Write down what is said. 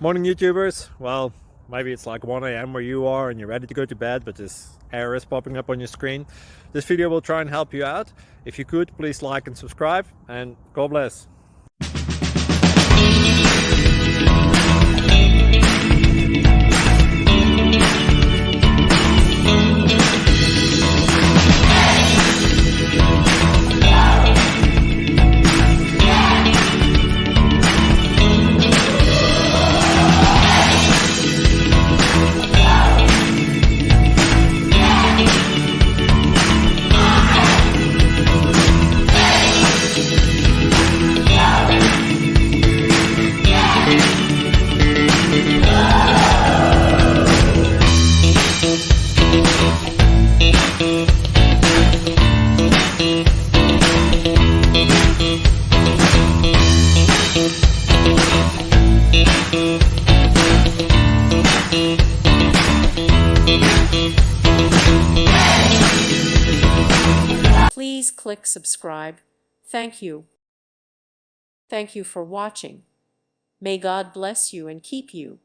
Morning YouTubers. Well, maybe it's like 1 a.m. where you are and you're ready to go to bed, but this error is popping up on your screen. This video will try and help you out. If you could, please like and subscribe, and God bless. Please click subscribe. Thank you. Thank you for watching. May God bless you and keep you.